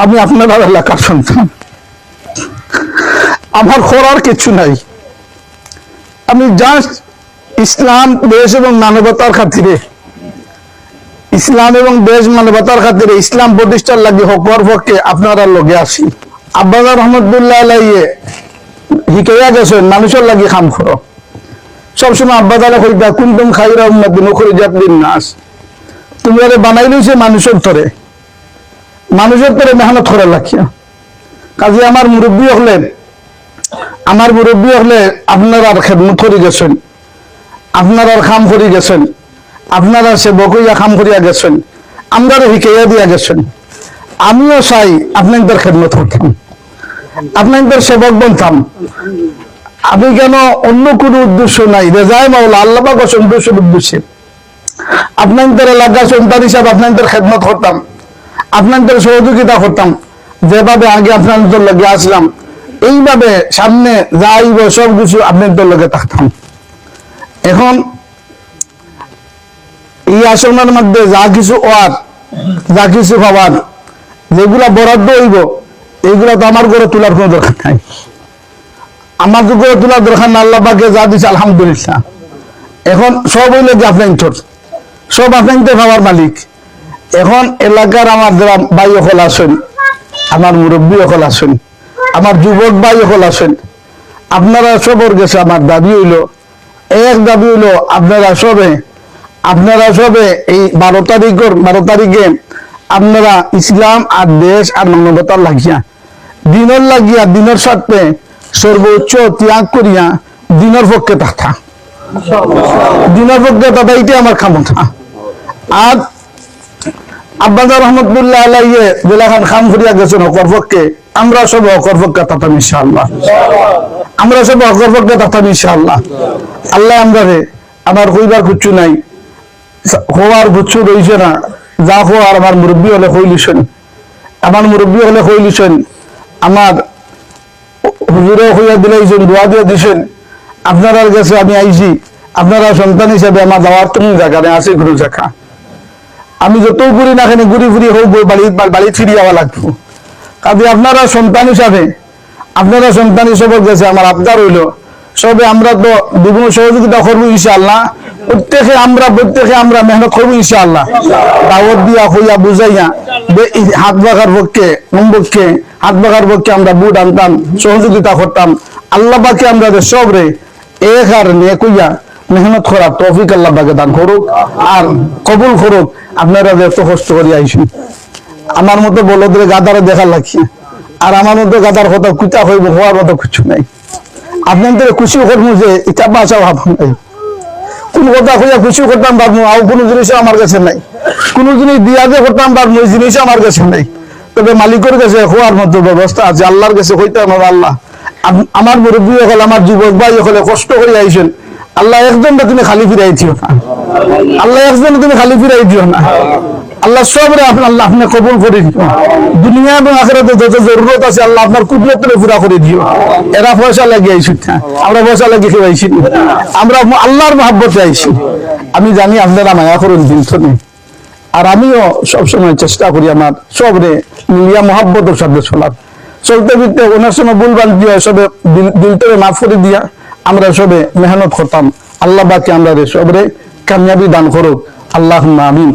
আমি আপনার এলাকার সন্তান, আমার করার কিছু নাই। আমি জাস্ট ইসলাম দেশ এবং মানবতার খাতিরে, ইসলাম এবং দেশ মানবতার খাতিরে ইসলাম প্রতিষ্ঠার লাগে হকর পক্ষে আপনারা লগে আসি। আব্বাজার রহমতুল্লাহ আলাইহি হিকাইয়া গেছেন মানুষের লাগে কাম করো। সবসময় আব্বাজারে কইতা কুনতুম খায়রা উম্মাতিন উখরিজাত লিন-নাস, তোমরা বানাই লইছে মানুষের তরে, মানুষের তরে মেহনত করা লাগিয়া। কাজে আমার মুরব্বী হলে আপনারা খেদমত করে গেছেন, আপনারা কাম করে গেছেন, আপনারা সেবক হইয়া কাম করিয়া গেছেন, আমরা হিকাইয়া দিয়া গেছেন। আমিও চাই আপনাদের খেদমত করতাম, আপনাদের সেবক বলতাম। আমি কেন অন্য কোনো উদ্দেশ্য নাই, রেজায় মাওলা আল্লাহ পাক সন্তোষের উদ্দেশ্যে আপনাদের এলাকার সন্তান হিসাবে আপনাদের খেদমত করতাম, আপনাদের সহযোগিতা করতাম। যেভাবে আগে আপনাদের লগে আসলাম, এইভাবে সামনে যাইব সব কিছু আপনাদের লগে থাকতাম। এখন এই আসনের মধ্যে যা কিছু ওয়ার, যা কিছু পাওয়ার, যেগুলা বরাদ্দ হইব, এইগুলা তো আমার ঘরে তোলার কোনো দরকার নাই। আমার তো ঘরে তোলার দরকার না, আল্লাহ পাকে যা দিচ্ছে আলহামদুলিল্লাহ। এখন সব হইলে যে আপনার সব আপনাদের পাওয়ার মালিক। এখন এলাকার আমার যারা ভাই হল আসেন, আমার মুরব্বী হল আসেন, আমার যুবক ভাই হল আসেন, আপনারা সবর গেছে আমার দাবি হইল, এক দাবি হইল আপনারা সবে এই 12 তারিখে আপনারা ইসলাম আর দেশ আর মানবতার লাগিয়া দিনের স্বার্থে সর্বোচ্চ ত্যাগ করিয়া দিনের পক্ষে থাকা, এটাই আমার ক্ষমতা। আর আব্বাজার রহমতুল্লাহ আলাইহি বেলাখান খাম করিয়া গেছেন হকর পক্ষে, আমরা সব হকর পক্ষে থাকতাম ইনশাআল্লাহ, আমরা সব হকর পক্ষে থাকতাম ইনশাআল্লাহ। আল্লাহ আমার কইবার কিচ্ছু নাই, হওয়ার কিচ্ছু রয়েছে না। যা হওয়ার আমার মুরব্বী হলে কইলিছেন, আমার হুজুরে হইয়া দিলাইছেন, দোয়া দিয়ে দিছেন। আপনার কাছে আমি আইছি, আপনারা সন্তান হিসাবে আমার যাওয়ার তুমি জায়গা নেই, আছে কোনো জায়গা। আমি যত ঘুরি না কেন ঘুরি হোক বাড়ি ফিরিয়ে যাওয়া লাগবো। কাজে আপনারা সন্তান হিসাবে গেছে আমার আবদার হইল, সবে আমরা তো বিভিন্ন সহযোগিতা করবো ইনশাআল্লাহ। প্রত্যেকে আমরা মেহনত করবো ইনশাআল্লাহ। দাওয়াত দিয়া হইয়া বুঝাইয়া হাত বাগার পক্ষে আমরা বুট আনতাম, সহযোগিতা করতাম। আল্লাহ পাকে আমরা সবরে এক আর নেক হইয়া মেহনত করার তৌফিক আল্লাহ পাকে দান করুক আর কবুল করুক। আপনারা এত কষ্ট করে আইসুন, আমার মতো বলদের গাদারে দেখা লাগছে, আর আমার মতো গাদার কথা কুচা হইব, হওয়ার মতো কিছু নাই। আপনাদের খুশি করবো যে এটা বাঁচাও ভাবুন নাই, কোন কথা হইয়া খুশি করতাম পারবো, আর কোনো জিনিস আমার কাছে নাই, কোনো জিনিস দিয়া দিয়ে করতাম পারবো, ওই জিনিস আমার কাছে নাই। তবে মালিকের কাছে হওয়ার মতো ব্যবস্থা আছে, আল্লাহর কাছে হইতে হবে। আল্লাহ আমার মুরব্বী হল, আমার যুবক ভাই হলে কষ্ট করে আইসেন, আল্লাহ একজনটা তুমি খালি ফিরাই দিও না, আল্লাহ সবরে আল্লাহ আপনি কবুল করে দিও। দুনিয়া এবং আখিরাতে যত জরুরত আছে আল্লাহ আপনার কুদরতে পুরা করে দিও। এরা পয়সা লাগিয়ে আইসি না, আমরা পয়সা লাগিয়ে খেয়ে আইসি, আমরা আল্লাহর মহব্বতে আইসি। আমি জানি আপনারা মায়া করুন দিন নেই, আর আমিও সবসময় চেষ্টা করি আমার সবরে মিলিয়া মহব্বতের সাথে চলার। চলতে ফিরতে ওনার সময় ভুল বান দিয়া সবে দিল থেকে মাফ করে দিয়া আমরা সবে মেহনত করতাম। আল্লাহ বাকি আমরা সবরে কামিয়াবি দান করুক, আল্লাহুম্মা আমিন।